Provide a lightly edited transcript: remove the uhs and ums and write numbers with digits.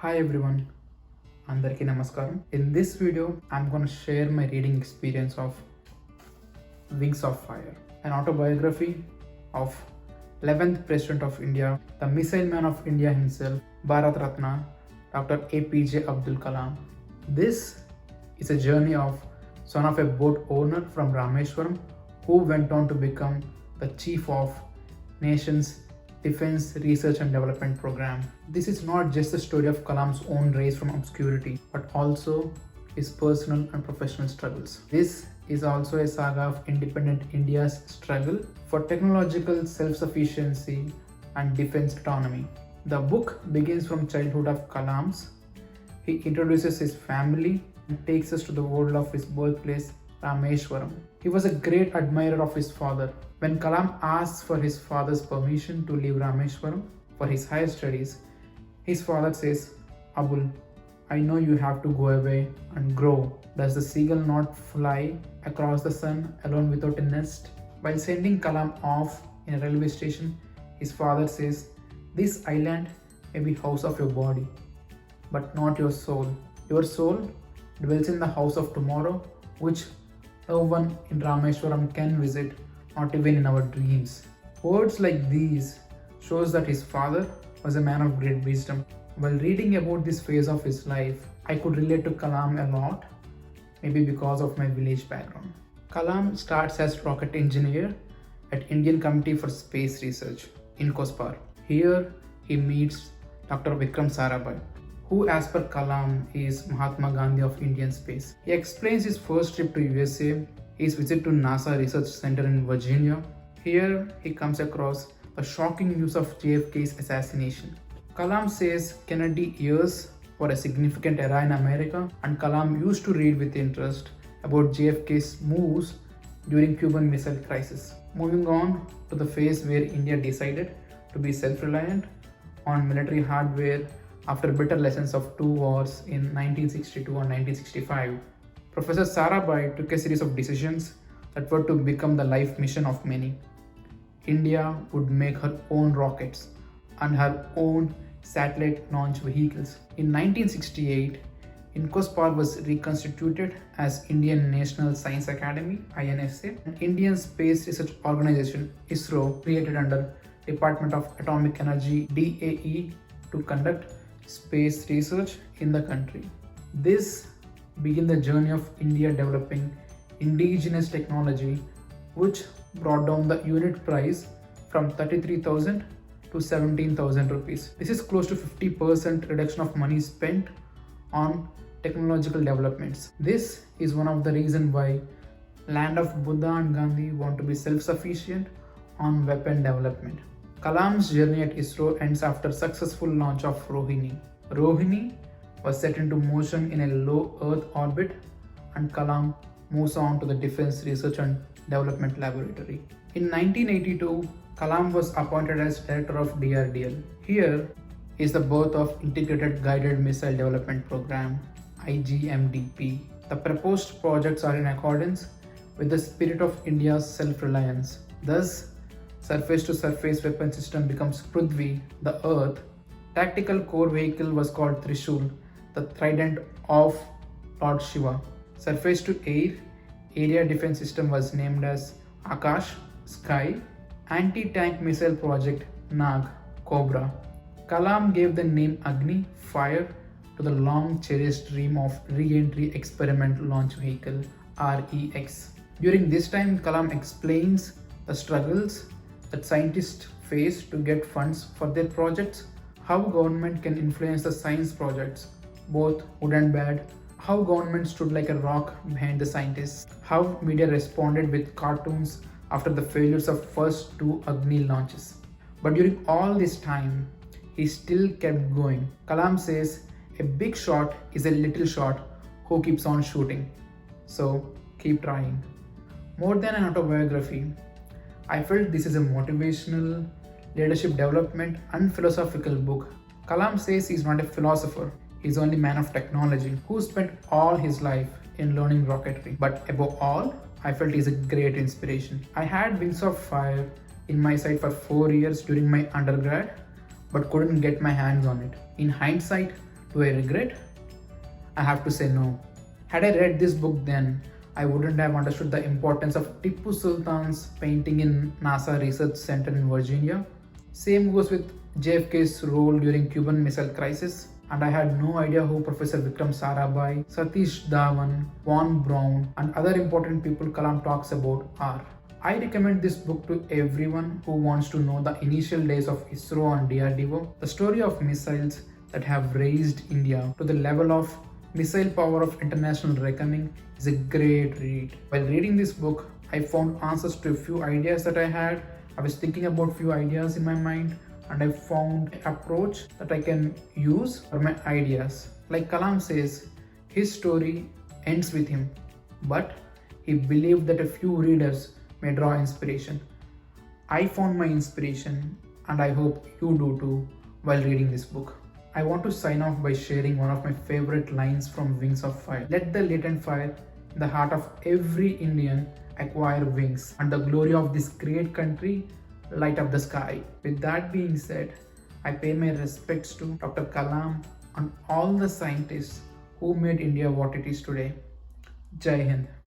Hi everyone, Andarki Namaskaram. In this video, I'm going to share my reading experience of Wings of Fire, an autobiography of 11th President of India, the Missile Man of India himself, Bharat Ratna, Dr. APJ Abdul Kalam. This is a journey of son of a boat owner from Rameshwaram who went on to become the chief of nation's Defense Research and Development Program. This is not just the story of Kalam's own rise from obscurity, but also his personal and professional struggles. This is also a saga of independent India's struggle for technological self-sufficiency and defense autonomy. The book begins from childhood of Kalam's. He introduces his family and takes us to the world of his birthplace, Rameshwaram. He was a great admirer of his father. When Kalam asks for his father's permission to leave Rameshwaram for his higher studies, his father says, "Abul, I know you have to go away and grow. Does the seagull not fly across the sun alone without a nest?" While sending Kalam off in a railway station, his father says, "This island may be house of your body, but not your soul. Your soul dwells in the house of tomorrow, which no one in Rameshwaram can visit, not even in our dreams." Words like these shows that his father was a man of great wisdom. While reading about this phase of his life, I could relate to Kalam a lot, maybe because of my village background. Kalam starts as rocket engineer at Indian Committee for Space Research in Kospar. Here he meets Dr. Vikram Sarabhai, who as per Kalam is Mahatma Gandhi of Indian space. He explains his first trip to USA, his visit to NASA Research Center in Virginia. Here he comes across the shocking news of JFK's assassination. Kalam says Kennedy years were a significant era in America, and Kalam used to read with interest about JFK's moves during Cuban Missile Crisis. Moving on to the phase where India decided to be self-reliant on military hardware after bitter lessons of two wars in 1962 and 1965, Professor Sarabhai took a series of decisions that were to become the life mission of many. India would make her own rockets and her own satellite launch vehicles. In 1968, INCOSPAR was reconstituted as Indian National Science Academy (INSA), an Indian Space Research Organization (ISRO) created under Department of Atomic Energy (DAE) to conduct space research in the country. This began the journey of India developing indigenous technology, which brought down the unit price from 33,000 to 17,000 rupees. This is close to 50% reduction of money spent on technological developments. This is one of the reasons why land of Buddha and Gandhi want to be self-sufficient on weapon development. Kalam's journey at ISRO ends after successful launch of Rohini. Rohini was set into motion in a low Earth orbit, and Kalam moves on to the Defense Research and Development Laboratory. In 1982, Kalam was appointed as director of DRDL. Here is the birth of Integrated Guided Missile Development Program (IGMDP). The proposed projects are in accordance with the spirit of India's self-reliance. Thus, surface-to-surface weapon system becomes Prithvi, the Earth. Tactical core vehicle was called Trishul, the trident of Lord Shiva. Surface-to-air area defense system was named as Akash, Sky. Anti-tank missile project Nag, Cobra. Kalam gave the name Agni, fire, to the long-cherished dream of Re-entry Experiment Launch Vehicle (REX). During this time, Kalam explains the struggles that scientists face to get funds for their projects, how government can influence the science projects, both good and bad, how government stood like a rock behind the scientists, how media responded with cartoons after the failures of first two Agni launches. But during all this time, he still kept going. Kalam says, "A big shot is a little shot who keeps on shooting. So keep trying." More than an autobiography, I felt this is a motivational, leadership development and philosophical book. Kalam says he's not a philosopher, he's only a man of technology who spent all his life in learning rocketry. But above all, I felt he's a great inspiration. I had Wings of Fire in my sight for 4 years during my undergrad, but couldn't get my hands on it. In hindsight, Do I regret? I have to say no. Had I read this book then, I wouldn't have understood the importance of Tipu Sultan's painting in NASA Research Center in Virginia. Same goes with JFK's role during Cuban Missile Crisis. And I had no idea who Professor Vikram Sarabhai, Satish Dhawan, Von Braun, and other important people Kalam talks about are. I recommend this book to everyone who wants to know the initial days of ISRO and DRDO, the story of missiles that have raised India to the level of missile power of international reckoning is a great read. While reading this book, I found answers to a few ideas that I had. I was thinking about few ideas in my mind and I found an approach that I can use for my ideas. Like Kalam says, his story ends with him, but he believed that a few readers may draw inspiration. I found my inspiration and I hope you do too while reading this book. I want to sign off by sharing one of my favorite lines from Wings of Fire. Let the latent fire in the heart of every Indian acquire wings, and the glory of this great country light up the sky. With that being said, I pay my respects to Dr. Kalam and all the scientists who made India what it is today. Jai Hind.